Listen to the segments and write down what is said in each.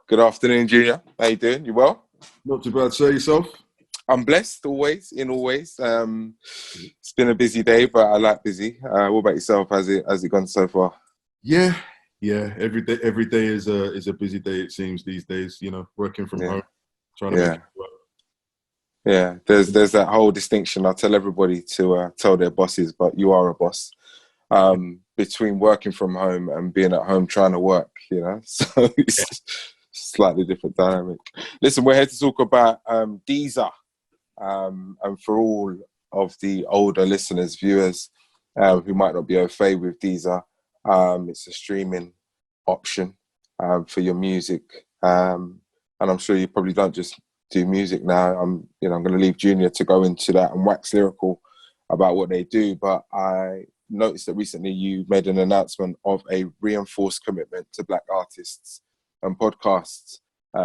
Good afternoon, Junior. How you doing? You well? Not too bad. Say yourself. I'm blessed always. It's been a busy day, but I like busy. What about yourself? Has it gone so far? Yeah. Every day is a busy day. It seems these days. Working from home, trying to make it work. Yeah. There's that whole distinction. I tell everybody to tell their bosses, but you are a boss. Between working from home and being at home trying to work. So it's slightly different dynamic. Listen, we're here to talk about Deezer. And for all of the older listeners, viewers who might not be au fait with Deezer, it's a streaming option for your music. And I'm sure you probably don't just do music now. I'm going to leave Junior to go into that and wax lyrical about what they do. But I noticed that recently you made an announcement of a reinforced commitment to Black artists and podcasts,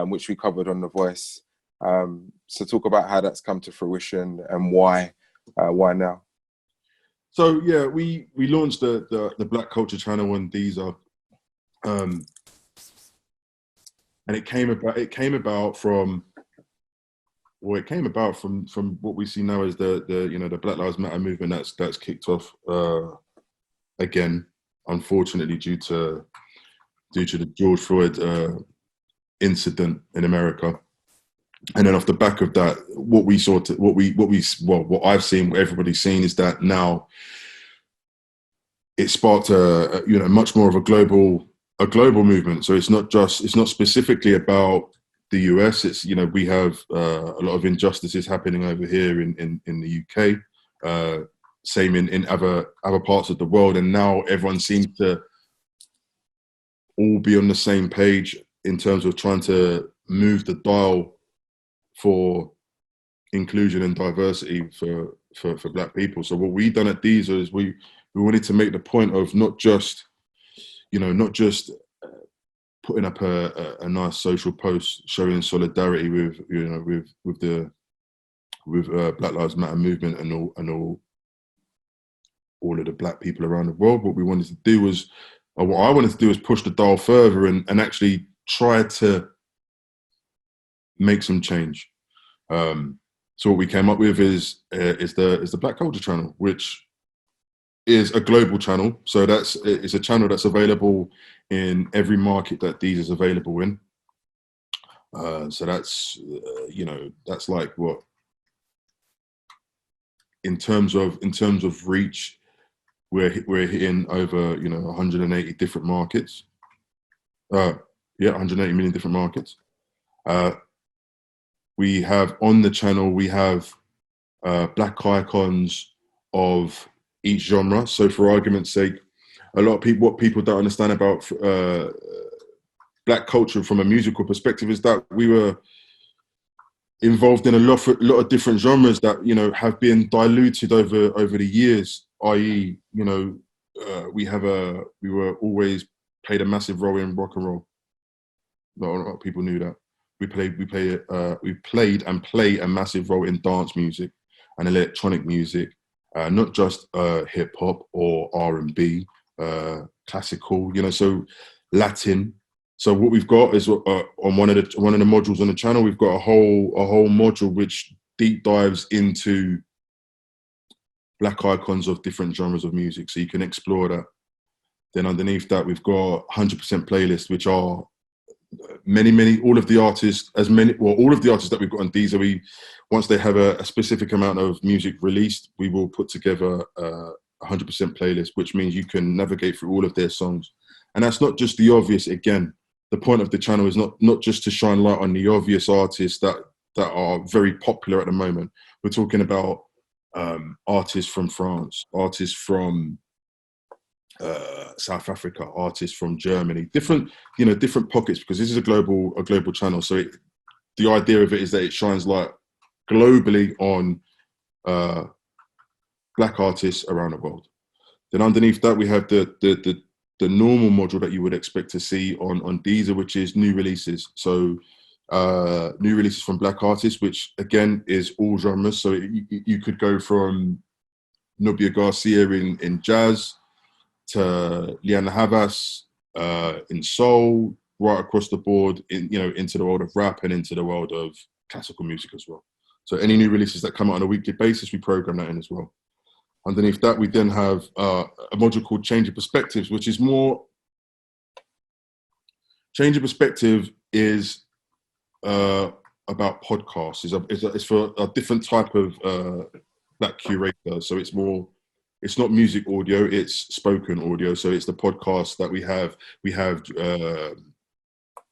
which we covered on The Voice. So talk about how that's come to fruition and why now. So yeah, we launched the Black Culture channel on Deezer, and it came about from what we see now as the Black Lives Matter movement that's kicked off again, unfortunately due to the George Floyd incident in America. And then off the back of that, what I've seen, what everybody's seen, is that now it sparked much more of a global movement. So it's not specifically about the US. It's we have a lot of injustices happening over here in the UK, same in other parts of the world, and now everyone seems to all be on the same page in terms of trying to move the dial for inclusion and diversity for Black people. So what we've done at Deezer is we wanted to make the point of not just putting up a nice social post showing solidarity with Black Lives Matter movement and all of the Black people around the world. What we wanted to do was, or what I wanted to do, was push the dial further and actually try to make some change. So what we came up with is the Black Culture channel, which is a global channel. So it's a channel that's available in every market that Deezer is available in. So that's that's like what, in terms of reach, we're hitting over 180 different markets. 180 million different markets. We have on the channel, Black icons of each genre. So for argument's sake, what people don't understand about Black culture from a musical perspective is that we were involved in a lot of different genres that have been diluted over the years. I.e., we were always played a massive role in rock and roll. Not a lot of people knew that. We played and play a massive role in dance music and electronic music, not just hip hop or R&B, classical, so Latin. So what we've got is on one of the modules on the channel, we've got a whole module which deep dives into Black icons of different genres of music, so you can explore that. Then underneath that, we've got 100% playlists, which are all of the artists that we've got on Deezer. Once they have a specific amount of music released, we will put together a 100% playlist, which means you can navigate through all of their songs. And that's not just the obvious. Again, the point of the channel is not just to shine light on the obvious artists that are very popular at the moment. We're talking about artists from France, artists from South Africa, artists from Germany, different pockets, because this is a global channel. So the idea of it is that it shines light globally on Black artists around the world. Then underneath that, we have the normal module that you would expect to see on Deezer, which is new releases. So new releases from Black artists, which again is all genres. So you could go from Nubia Garcia in jazz to Liana Havas in soul, right across the board, into the world of rap and into the world of classical music as well. So any new releases that come out on a weekly basis, we program that in as well. Underneath that, we then have a module called Change of Perspectives, which is more. Change of Perspective is about podcasts. It's for a different type of black curator. So it's more. It's not music audio, it's spoken audio. So it's the podcast that we have. We have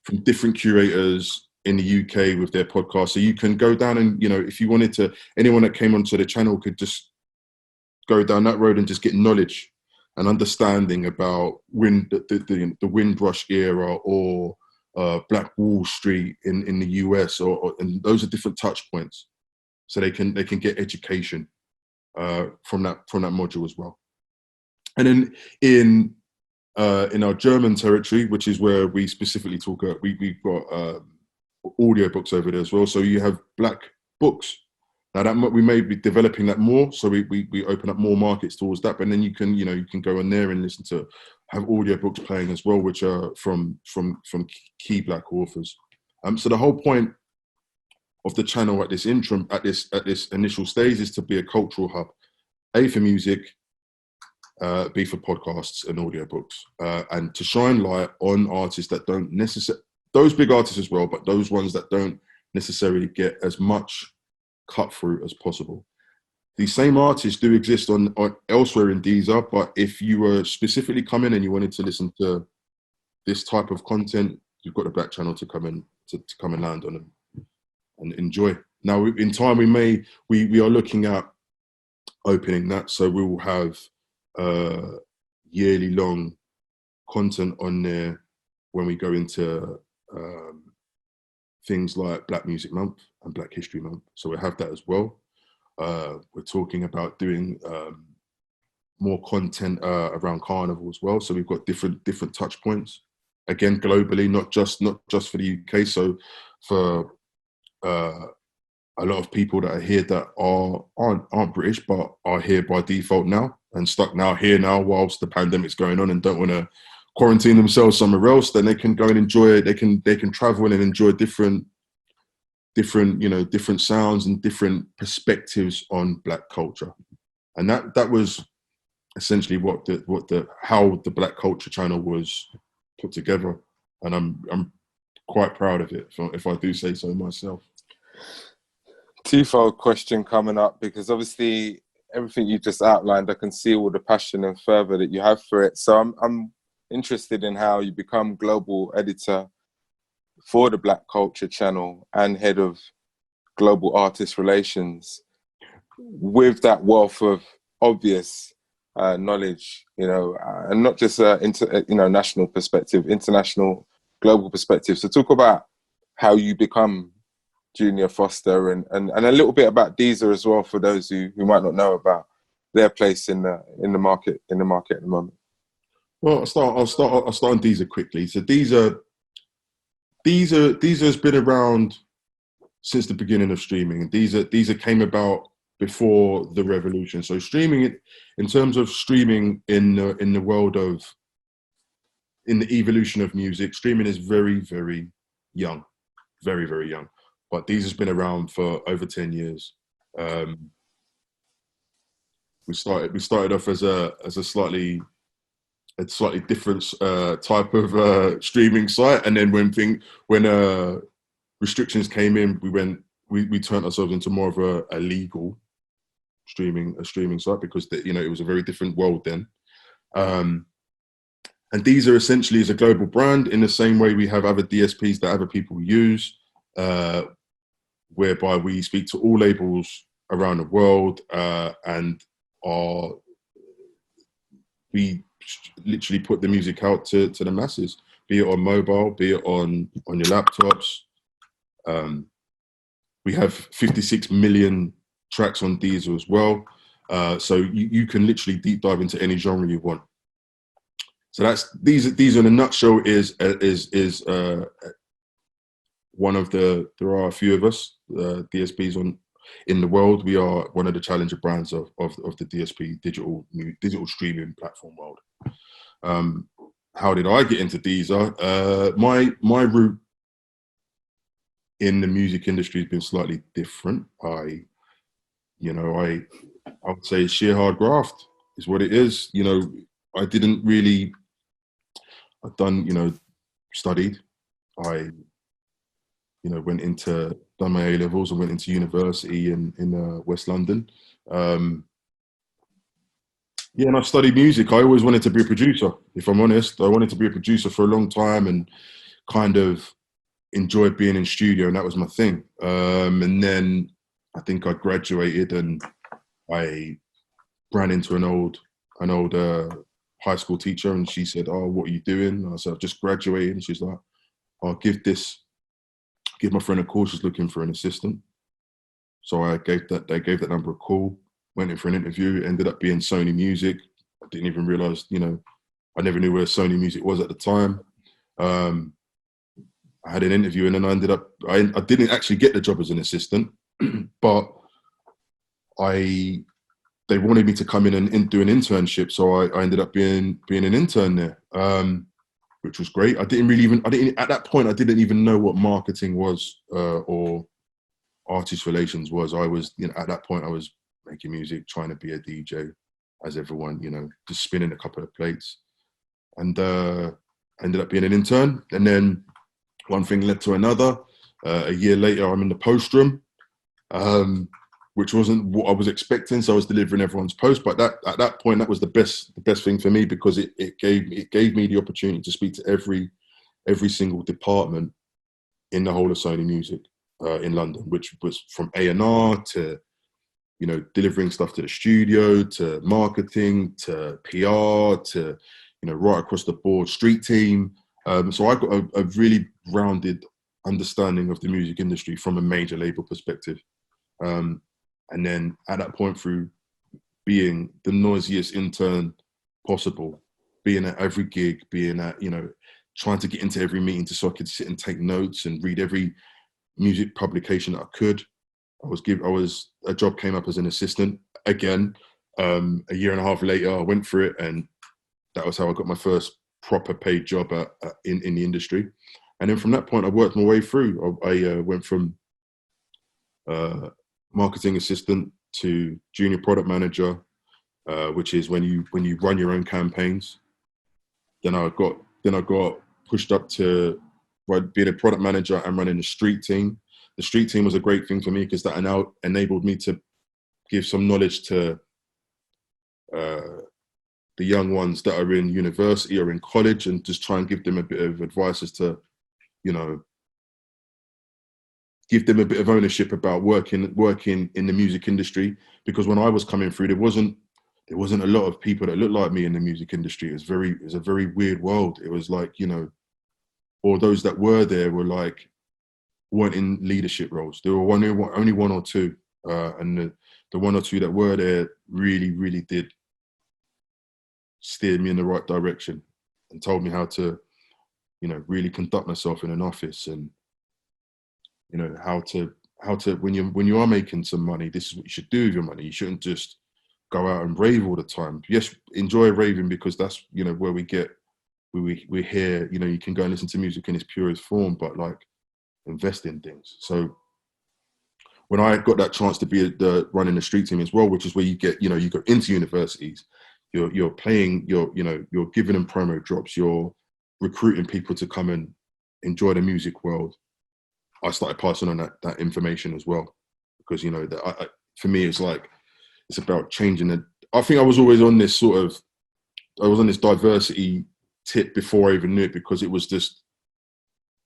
from different curators in the UK with their podcast. So you can go down and, if you wanted to, anyone that came onto the channel could just go down that road and just get knowledge and understanding about the Windrush era or Black Wall Street in the US, and those are different touch points. So they can get education from that module as well. And then in our German territory, which is where we specifically talk, we've got audio books over there as well. So you have black books. Now that we may be developing that more, so we open up more markets towards that. But then you can go on there and listen to have audio books playing as well, which are from key black authors. So the whole point of the channel at this initial stage is to be a cultural hub, A, for music, B, for podcasts and audiobooks, and to shine light on artists that don't necessarily, those big artists as well, but those ones that don't necessarily get as much cut through as possible. These same artists do exist on elsewhere in Deezer, but if you were specifically coming and you wanted to listen to this type of content, you've got the Black channel to come in to come and land on them and enjoy. Now, in time, we are looking at opening that, so we will have yearly long content on there when we go into things like Black Music Month and Black History Month. So we'll have that as well. We're talking about doing more content around Carnival as well. So we've got different touch points. Again, globally, not just for the UK. So for a lot of people that are here that aren't British, but are here by default now and stuck here whilst the pandemic's going on and don't want to quarantine themselves somewhere else, then they can go and enjoy it. They can travel and enjoy different sounds and different perspectives on Black culture. And that was essentially how the Black Culture channel was put together. And I'm quite proud of it, if I do say so myself. Twofold question coming up, because obviously everything you just outlined, I can see all the passion and fervor that you have for it. So I'm interested in how you become global editor for the Black Culture channel and head of global artist relations with that wealth of obvious knowledge, and not just national perspective, international, global perspective. So talk about how you become Junior Foster and a little bit about Deezer as well, for those who might not know about their place in the market at the moment. Well, I'll start on Deezer quickly. So Deezer has been around since the beginning of streaming. Deezer came about before the revolution. So streaming, in terms of streaming in the world of, in the evolution of music, streaming is very, very young, very, very young. But Deezer's been around for over 10 years. We started off as a slightly different type of streaming site, and then when restrictions came in, we turned ourselves into more of a legal streaming site, because it was a very different world then. And Deezer essentially is a global brand in the same way we have other DSPs that other people use, whereby we speak to all labels around the world, and we literally put the music out to the masses, be it on mobile, be it on your laptops. We have 56 million tracks on Deezer as well. So you can literally deep dive into any genre you want. So Deezer in a nutshell is one of there are a few of us, DSPs in the world. We are one of the challenger brands of the DSP digital streaming platform world. how did I get into Deezer? My route in the music industry has been slightly different. I would say sheer hard graft is what it is. I didn't really. I've done, studied. I, done my A levels and went into university in West London. And I studied music. I always wanted to be a producer. If I'm honest, I wanted to be a producer for a long time and kind of enjoyed being in studio, and that was my thing. And then I think I graduated and I ran into an old high school teacher, and she said, "Oh, what are you doing?" And I said, "I've just graduated." And she's like, "I'll give my friend a call. She's looking for an assistant." So they gave that number a call, went in for an interview. It ended up being Sony Music. I didn't even realize, I never knew where Sony Music was at the time. I had an interview, and then I didn't actually get the job as an assistant, but they wanted me to come in and do an internship. So I ended up being an intern there, which was great. At that point, I didn't even know what marketing was, or artist relations was. I was, at that point I was making music, trying to be a DJ as everyone, just spinning a couple of plates, and ended up being an intern. And then one thing led to another. A year later, I'm in the post room, which wasn't what I was expecting. So I was delivering everyone's post, but at that point, that was the best thing for me, because it gave me the opportunity to speak to every single department in the whole of Sony Music in London, which was from A&R to, delivering stuff to the studio, to marketing, to PR, to, right across the board, street team. So I got a really rounded understanding of the music industry from a major label perspective. And then at that point, through being the noisiest intern possible, being at every gig, being at, trying to get into every meeting so I could sit and take notes and read every music publication that I could. A job came up as an assistant again. A year and a half later, I went for it, and that was how I got my first proper paid job in the industry. And then from that point, I worked my way through. I went from marketing assistant to junior product manager, which is when you run your own campaigns. Then I got pushed up to being a product manager and running the street team. The street team was a great thing for me, because that now enabled me to give some knowledge to the young ones that are in university or in college, and just try and give them a bit of advice as to, give them a bit of ownership about working in the music industry. Because when I was coming through, there wasn't a lot of people that looked like me in the music industry. It was a very weird world. It was like, or those that were there weren't in leadership roles. There were only one or two, and the one or two that were there really, really did steer me in the right direction and told me how to, really conduct myself in an office, and how to when you are making some money, this is what you should do with your money. You shouldn't just go out and rave all the time. Yes, enjoy raving, because that's where we hear, you can go and listen to music in its purest form, but invest in things. So when I got that chance to be running the street team as well, which is where you get, you go into universities, you're playing, you're giving them promo drops, you're recruiting people to come and enjoy the music world. I started passing on that information as well, because for me, it's about changing it. I think I was always on this diversity tip before I even knew it, because it was just,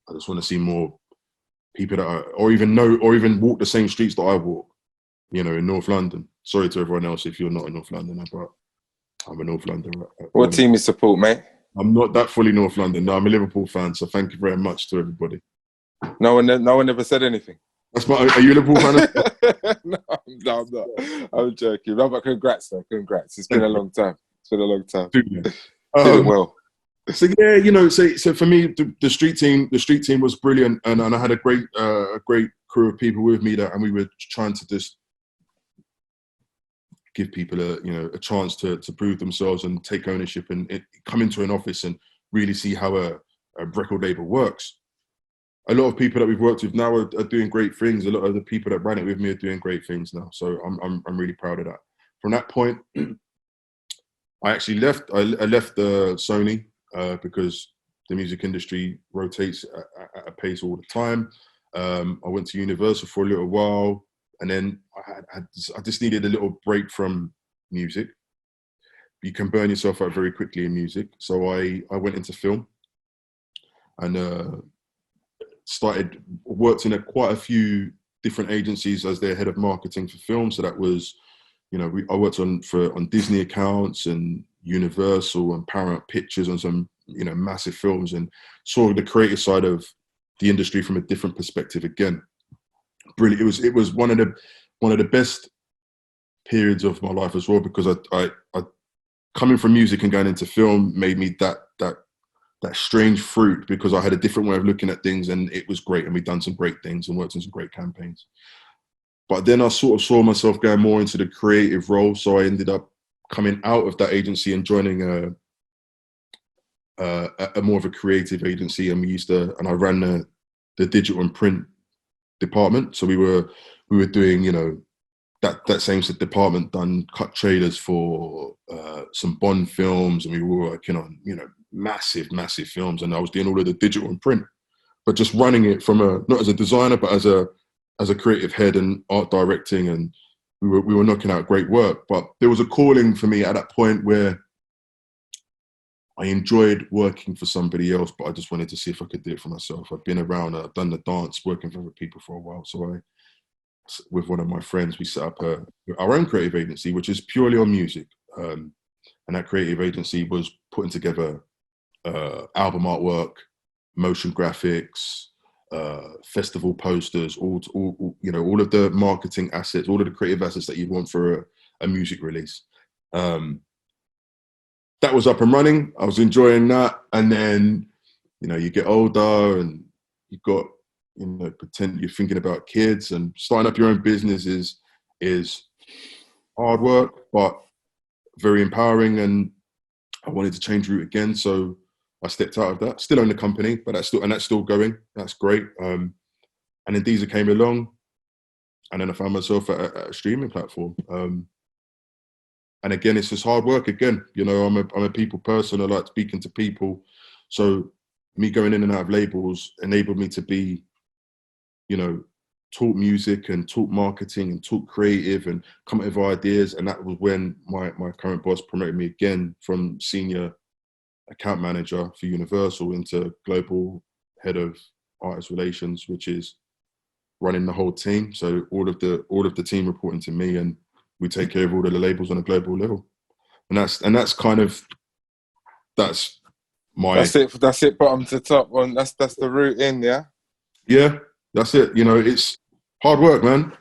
I just want to see more people that or even walk the same streets that I walk, in North London. Sorry to everyone else if you're not in North London, but I'm a North Londoner. What team you support, mate? I'm not that fully North London. No, I'm a Liverpool fan, so thank you very much to everybody. No one ever said anything. Are you a Liverpool fan? No, I'm not. I'm joking. No, but congrats, though. Congrats. It's been a long time. Did it well. So yeah, so for me, the street team was brilliant, and I had a great crew of people with me and we were trying to just give people a chance to prove themselves and take ownership and come into an office and really see how a record label works. A lot of people that we've worked with now are doing great things. A lot of the people that ran it with me are doing great things now. So I'm really proud of that. From that point, I actually left. I left Sony because the music industry rotates at a pace all the time. I went to Universal for a little while, and then I just needed a little break from music. You can burn yourself out very quickly in music. So I went into film and worked in quite a few different agencies as their head of marketing for film. So that was, I worked on Disney accounts and Universal and Paramount Pictures on some, massive films, and saw the creative side of the industry from a different perspective again. Brilliant. It was one of the best periods of my life as well, because I coming from music and going into film made me that strange fruit, because I had a different way of looking at things, and it was great. And we've done some great things and worked on some great campaigns. But then I sort of saw myself going more into the creative role. So I ended up coming out of that agency and joining a more of a creative agency. And I ran the digital and print department. So we were doing, that same department done cut trailers for some Bond films, and we were working on, massive films, and I was doing all of the digital and print, but just running it from not as a designer, but as a creative head and art directing, and we were knocking out great work. But there was a calling for me at that point where I enjoyed working for somebody else, but I just wanted to see if I could do it for myself. I've been around, I've done the dance, working for other people for a while, so with one of my friends, we set up our own creative agency, which is purely on music, and that creative agency was putting together album artwork, motion graphics, festival posters, all of the marketing assets, all of the creative assets that you'd want for a music release. That was up and running. I was enjoying that, and then you get older and you've got pretend you're thinking about kids, and starting up your own business is hard work, but very empowering. And I wanted to change route again, so I stepped out of that. Still own the company, but that's still going. That's great. And then Deezer came along, and then I found myself at a streaming platform. And again, it's just hard work. Again, I'm a people person. I like speaking to people. So me going in and out of labels enabled me to be, talk music and talk marketing and talk creative and come up with ideas. And that was when my current boss promoted me again from senior account manager for Universal into global head of artist relations, which is running the whole team. So all of the team reporting to me, and we take care of all of the labels on a global level. And that's my. That's it. Bottom to top. That's the route in. Yeah. Yeah, that's it. It's hard work, man.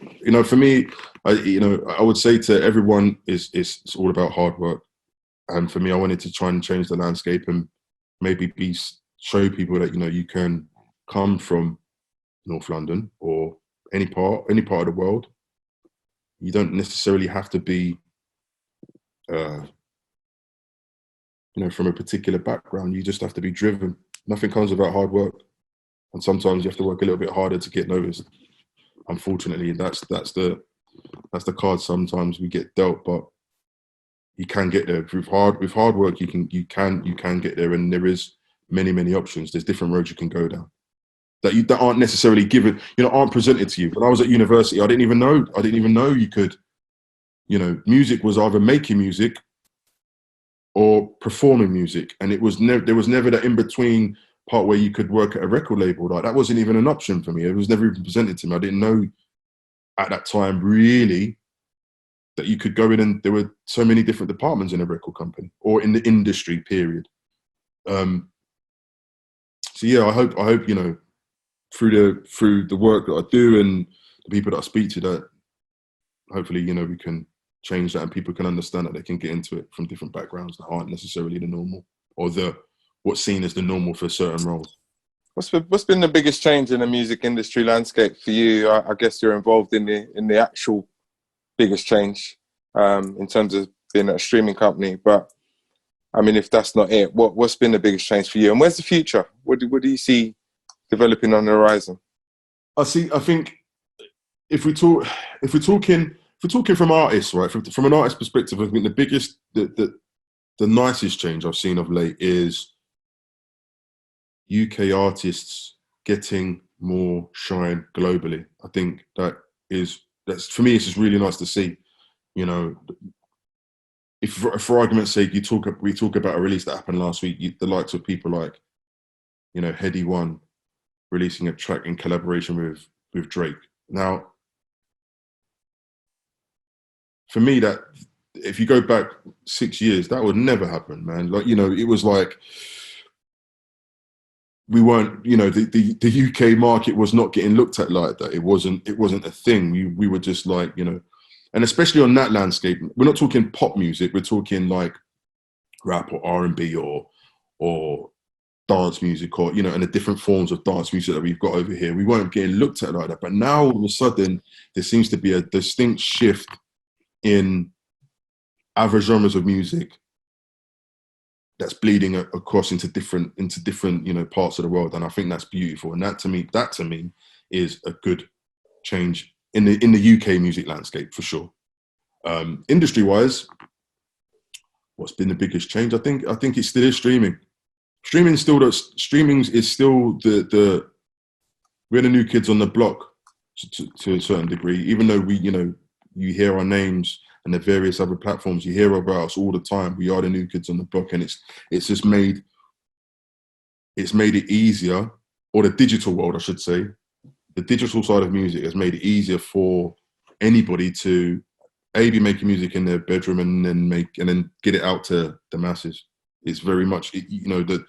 For me, I would say to everyone, it's all about hard work. And for me, I wanted to try and change the landscape and maybe show people that you can come from North London or any part of the world. You don't necessarily have to be, from a particular background. You just have to be driven. Nothing comes without hard work, and sometimes you have to work a little bit harder to get noticed. Unfortunately, that's the card sometimes we get dealt, but you can get there with hard work. You can get there, and there is many options. There's different roads you can go down that aren't necessarily given, aren't presented to you. When I was at university, I didn't even know you could, music was either making music or performing music, and there was never that in between part where you could work at a record label. Like, that wasn't even an option for me. It was never even presented to me. I didn't know at that time really that you could go in, and there were so many different departments in a record company or in the industry, period. So yeah, I hope through the work that I do and the people that I speak to, that hopefully we can change that, and people can understand that they can get into it from different backgrounds that aren't necessarily the normal, or what's seen as the normal for certain roles. What's been the biggest change in the music industry landscape for you? I guess you're involved in the actual biggest change in terms of being at a streaming company, but I mean, if that's not it, what's been the biggest change for you? And where's the future? What do you see developing on the horizon? I think if we're talking from artists, right, from an artist perspective, I think the biggest, the nicest change I've seen of late is UK artists getting more shine globally. I think that's for me. It's just really nice to see. You know, if for argument's sake, we talk about a release that happened last week. The likes of people like, Heady One releasing a track in collaboration with Drake. Now, for me, that if you go back 6 years, that would never happen, man. Like, it was like we weren't, the UK market was not getting looked at like that. It wasn't a thing. We were just like, and especially on that landscape, we're not talking pop music. We're talking like rap or R&B or dance music, or and the different forms of dance music that we've got over here. We weren't getting looked at like that. But now all of a sudden, there seems to be a distinct shift in other genres of music that's bleeding across into different parts of the world, and I think that's beautiful. And that to me is a good change in the UK music landscape for sure. Industry wise, what's been the biggest change? I think it still is streaming. Streaming is still the we're the new kids on the block to a certain degree. Even though you hear our names and the various other platforms, you hear about us all the time. We are the new kids on the block, and it's just made it easier, or the digital world, I should say, the digital side of music has made it easier for anybody to be making music in their bedroom and then get it out to the masses. It's very much the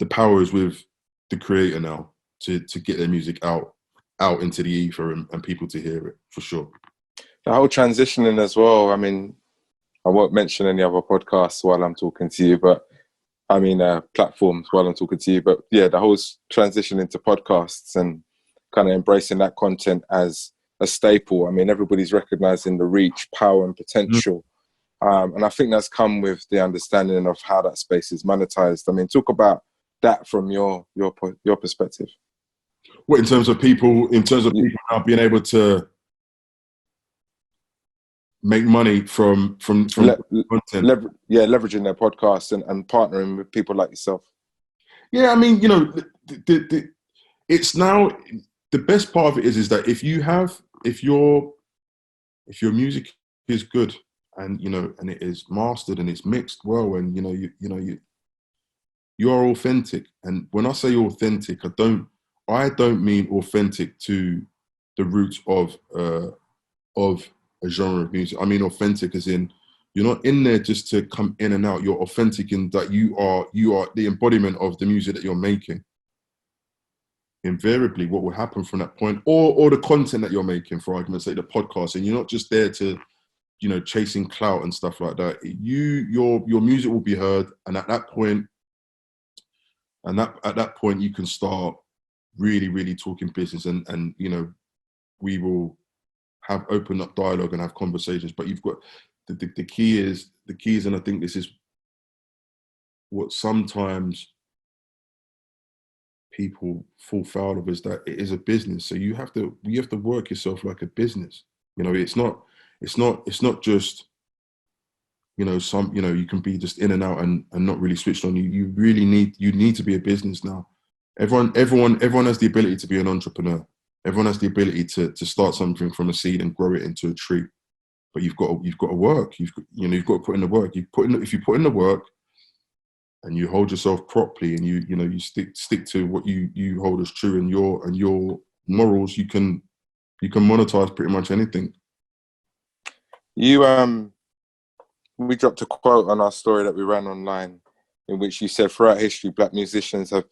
power is with the creator now to get their music out into the ether and people to hear it for sure. The whole transitioning as well. I mean, I won't mention any other podcasts while I'm talking to you, but I mean, platforms while I'm talking to you. But yeah, the whole transition into podcasts and kind of embracing that content as a staple. I mean, everybody's recognizing the reach, power, and potential. And I think that's come with the understanding of how that space is monetized. I mean, talk about that from your perspective. What, in terms of people now being able to make money from content? Leveraging their podcasts and partnering with people like yourself. Yeah, I mean, it's now, the best part of it is that if your music is good and and it is mastered and it's mixed well, and you are authentic. And when I say authentic, I don't mean authentic to the roots of a genre of music. I mean authentic as in you're not in there just to come in and out. You're authentic in that you are the embodiment of the music that you're making. Invariably, what will happen from that point, or the content that you're making, for argument's sake, the podcast, and you're not just there to chasing clout and stuff like that. Your music will be heard, and at that point you can start really talking business, and we will have open up dialogue and have conversations. But you've got the key is, and I think this is what sometimes people fall foul of, is that it is a business. So you have to work yourself like a business. It's not just you can be just in and out and not really switched on. You need to be a business now. Everyone has the ability to be an entrepreneur. Everyone has the ability to start something from a seed and grow it into a tree. But you've got to work. You've got to put in the work. If you put in the work and you hold yourself properly, and you stick to what you hold as true, and your morals, you can monetize pretty much anything. We dropped a quote on our story that we ran online, in which you said, throughout history, Black musicians have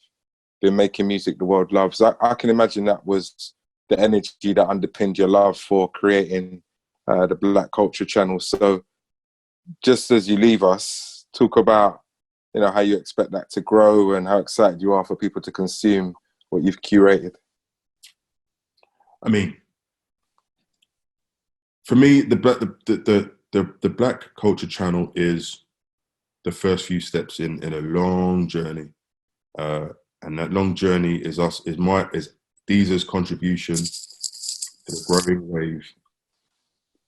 been making music the world loves. I can imagine that was the energy that underpinned your love for creating the Black Culture Channel. So just as you leave us, talk about how you expect that to grow and how excited you are for people to consume what you've curated. I mean, for me, the Black Culture Channel is the first few steps in a long journey, and that long journey is Deezer's contribution to the growing wave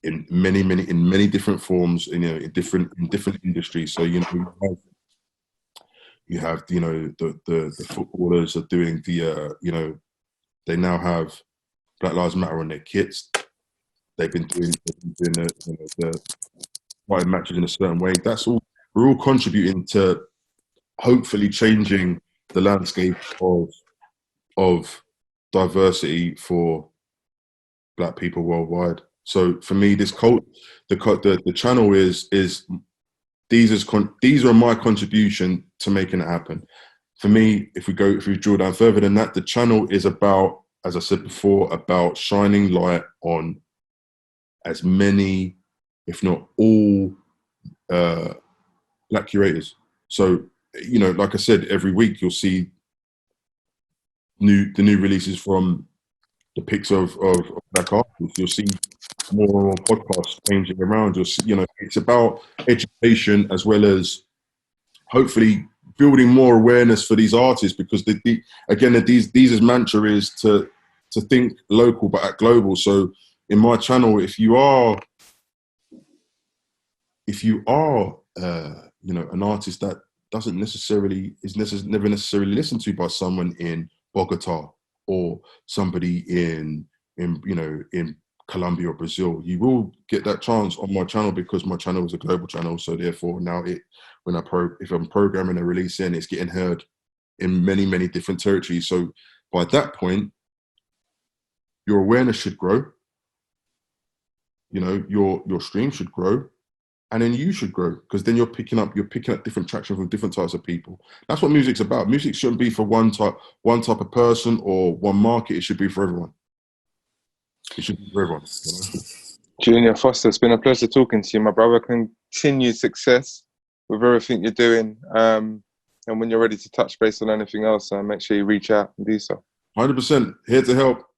in many different forms, in different industries. So you have the footballers are doing they now have Black Lives Matter on their kits. They've been doing the white matches in a certain way. That's all. We're all contributing to hopefully changing the landscape of diversity for Black people worldwide. So for me, this the channel is these are my contribution to making it happen. For me, if we drill down further than that, the channel is about, as I said before, about shining light on as many, if not all, Black curators. So, like I said, every week you'll see the new releases from the picks of Black artists. You'll see more and more podcasts changing around. You'll see, it's about education as well as hopefully building more awareness for these artists, because Deezer's mantra is to think local but act global. So in my channel, if you are an artist that never necessarily listened to by someone in Bogota or somebody in Colombia or Brazil, you will get that chance on my channel, because my channel is a global channel. So therefore now if I'm programming a release it's getting heard in many different territories. So by that point, your awareness should grow, your stream should grow, and then you should grow, because then you're picking up different traction from different types of people. That's what music's about. Music shouldn't be for one type of person or one market. It should be for everyone. It should be for everyone. Junior Foster, it's been a pleasure talking to you, my brother. Continued success with everything you're doing. And when you're ready to touch base on anything else, make sure you reach out and do so. 100%. Here to help.